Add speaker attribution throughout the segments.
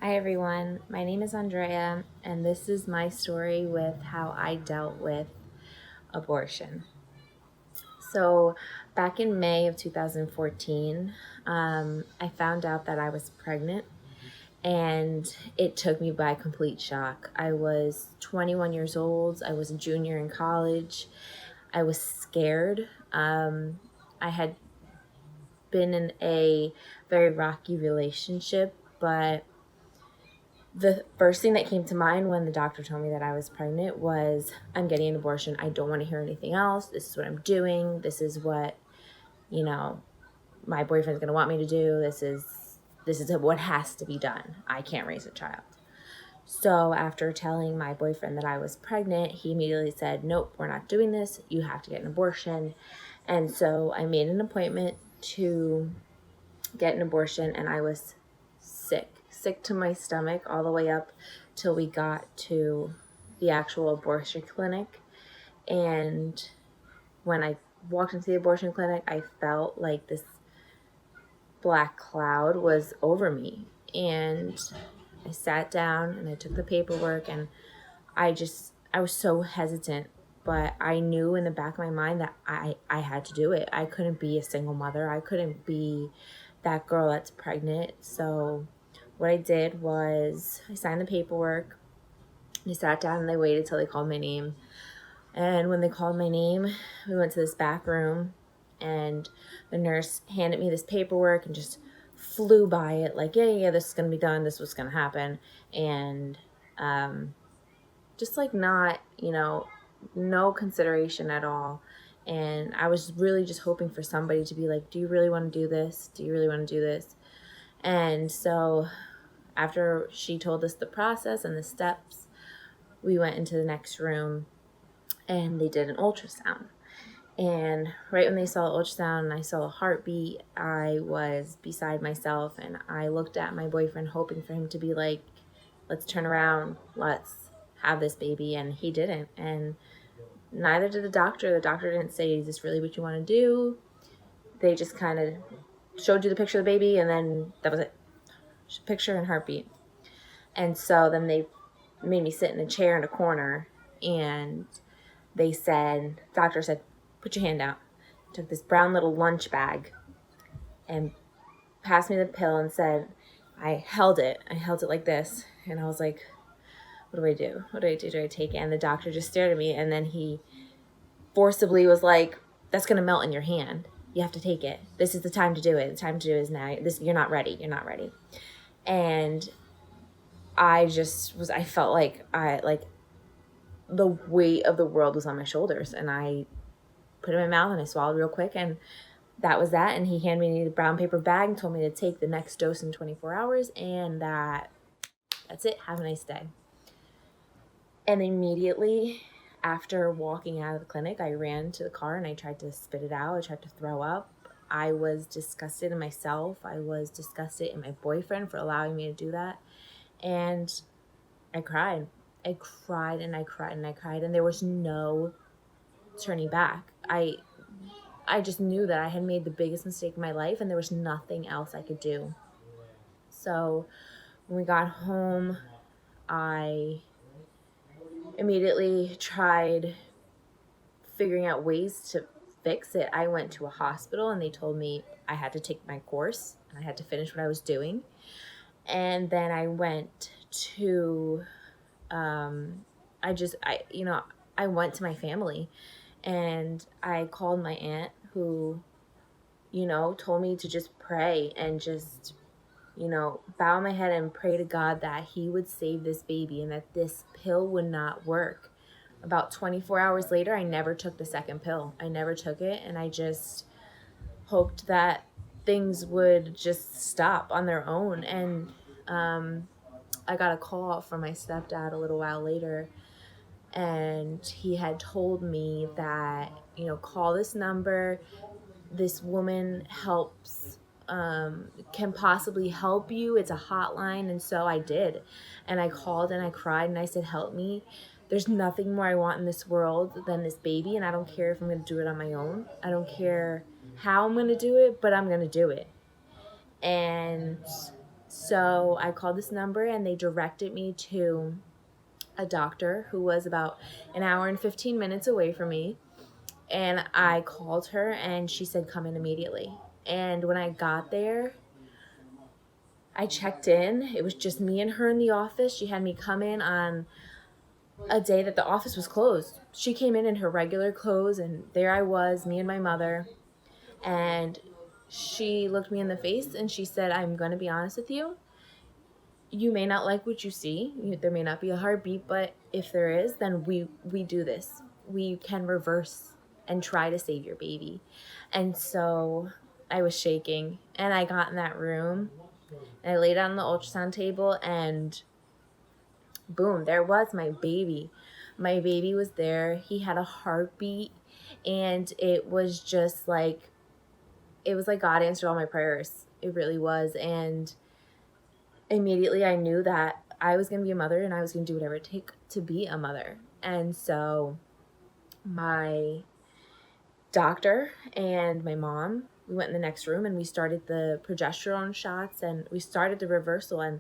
Speaker 1: Hi everyone, my name is Andrea, and this is my story with how I dealt with abortion. So, back in May of 2014, I found out that I was pregnant, and it took me by complete shock. I was 21 years old, I was a junior in college, I was scared. I had been in a very rocky relationship, but the first thing that came to mind when the doctor told me that I was pregnant was, I'm getting an abortion. I don't want to hear anything else. This is what I'm doing. This is what, you know, my boyfriend's going to want me to do. This is what has to be done. I can't raise a child. So after telling my boyfriend that I was pregnant, he immediately said, nope, we're not doing this. You have to get an abortion. And so I made an appointment to get an abortion, and I was sick to my stomach all the way up till we got to the actual abortion clinic. And when I walked into the abortion clinic, I felt like this black cloud was over me. And I sat down and I took the paperwork, and I was so hesitant, but I knew in the back of my mind that I had to do it. I couldn't be a single mother. I couldn't be that girl that's pregnant. So what I did was I signed the paperwork. I sat down and they waited till they called my name. And when they called my name, we went to this back room, and the nurse handed me this paperwork and just flew by it like, yeah, this is going to be done. This was going to happen. And just like not, no consideration at all. And I was really just hoping for somebody to be like, do you really want to do this? Do you really want to do this? And so after she told us the process and the steps, we went into the next room and they did an ultrasound. And right when they saw the ultrasound and I saw a heartbeat, I was beside myself, and I looked at my boyfriend hoping for him to be like, let's turn around, let's have this baby. And he didn't. And neither did the doctor. The doctor didn't say, is this really what you want to do? They just kind of showed you the picture of the baby, and then that was it. Picture and heartbeat. And so then they made me sit in a chair in a corner, and doctor said, put your hand out. Took this brown little lunch bag and passed me the pill and said, I held it like this. And I was like, what do I do? What do I do? Do I take it? And the doctor just stared at me, and then he forcibly was like, that's going to melt in your hand. You have to take it. This is the time to do it. The time to do it is now. You're not ready. You're not ready. And I felt like the weight of the world was on my shoulders, and I put it in my mouth and I swallowed real quick, and that was that. And he handed me the brown paper bag and told me to take the next dose in 24 hours, and that's it. Have a nice day. And immediately after walking out of the clinic, I ran to the car and I tried to spit it out. I tried to throw up. I was disgusted in myself. I was disgusted in my boyfriend for allowing me to do that. And I cried. I cried and I cried and I cried, and there was no turning back. I just knew that I had made the biggest mistake in my life, and there was nothing else I could do. So when we got home, I immediately tried figuring out ways to fix it. I went to a hospital and they told me I had to take my course and I had to finish what I was doing. And then I went to, I went to my family, and I called my aunt who, told me to just pray and just, bow my head and pray to God that he would save this baby and that this pill would not work. About 24 hours later, I never took the second pill. I never took it, and I just hoped that things would just stop on their own. And I got a call from my stepdad a little while later, and he had told me that, call this number. This woman can possibly help you. It's a hotline. And so I did. And I called and I cried and I said, help me. There's nothing more I want in this world than this baby. And I don't care if I'm going to do it on my own. I don't care how I'm going to do it, but I'm going to do it. And So I called this number and they directed me to a doctor who was about an hour and 15 minutes away from me. And I called her and she said, come in immediately. And when I got there, I checked in. It was just me and her in the office. She had me come in on a day that the office was closed. She came in her regular clothes, and there I was, me and my mother. And she looked me in the face and she said, I'm going to be honest with you. You may not like what you see. There may not be a heartbeat, but if there is, then we do this. We can reverse and try to save your baby. And so I was shaking, and I got in that room and I laid on the ultrasound table, and boom, there was my baby. My baby was there. He had a heartbeat, and it was just like, it was like God answered all my prayers. It really was. And immediately I knew that I was going to be a mother, and I was going to do whatever it take to be a mother. And so my doctor and my mom, we went in the next room and we started the progesterone shots and we started the reversal, and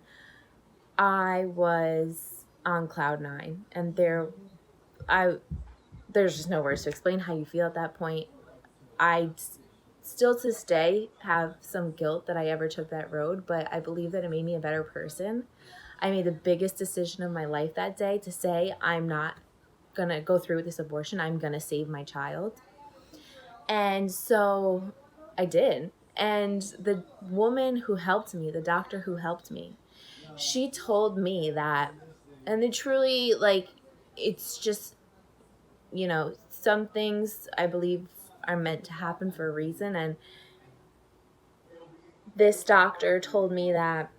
Speaker 1: I was on cloud nine. And there's just no words to explain how you feel at that point. I still to this day have some guilt that I ever took that road, but I believe that it made me a better person. I made the biggest decision of my life that day to say, I'm not gonna go through with this abortion. I'm gonna save my child. And so I did. And the woman who helped me, the doctor who helped me, she told me that, and it truly, like, it's just, some things I believe are meant to happen for a reason. And this doctor told me that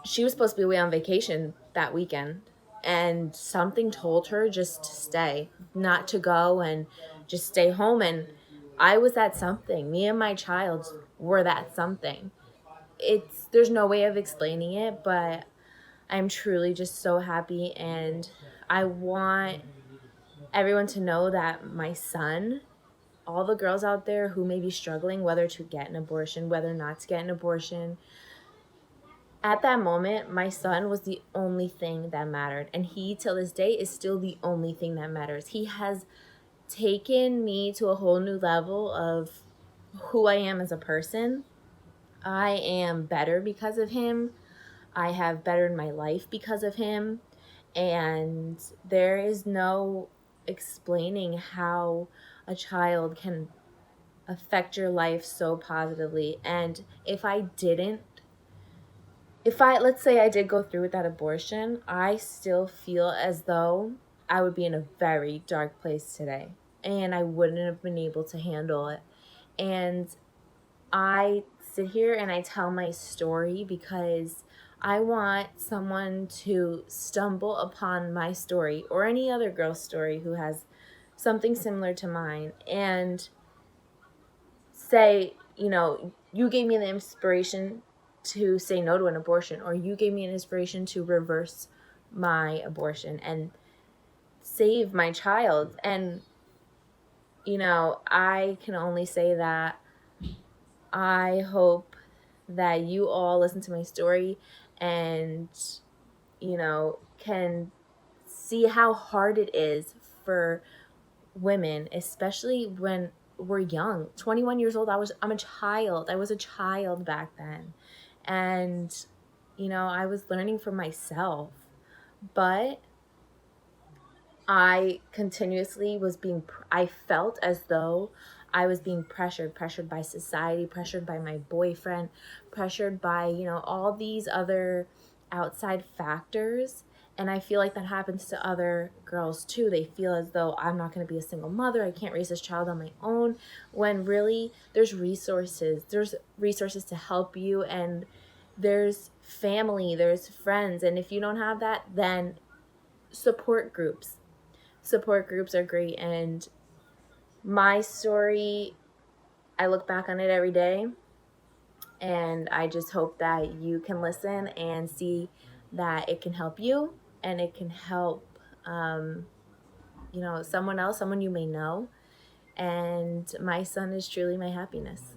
Speaker 1: she was supposed to be away on vacation that weekend, and something told her just to stay, not to go, and just stay home. And I was that something. Me and my child were that something. There's no way of explaining it, but I'm truly just so happy. And I want everyone to know that my son, all the girls out there who may be struggling whether to get an abortion, whether not to get an abortion, at that moment, my son was the only thing that mattered. And he, till this day, is still the only thing that matters. He has taken me to a whole new level of who I am as a person. I am better because of him. I have bettered my life because of him. And there is no explaining how a child can affect your life so positively. And let's say I did go through with that abortion, I still feel as though I would be in a very dark place today, and I wouldn't have been able to handle it. And I sit here and I tell my story because I want someone to stumble upon my story, or any other girl's story who has something similar to mine, and say, you gave me the inspiration to say no to an abortion, or you gave me an inspiration to reverse my abortion and save my child. And I can only say that I hope that you all listen to my story and can see how hard it is for women, especially when we're young. 21 years old, I'm a child. I was a child back then. And I was learning for myself. But I continuously I felt as though I was being pressured by society, pressured by my boyfriend, pressured by, all these other outside factors. And I feel like that happens to other girls too. They feel as though I'm not going to be a single mother. I can't raise this child on my own. When really there's resources. There's resources to help you, and there's family, there's friends. And if you don't have that, then support groups. Support groups are great. And my story, I look back on it every day, and I just hope that you can listen and see that it can help you, and it can help someone else, someone you may know. And my son is truly my happiness.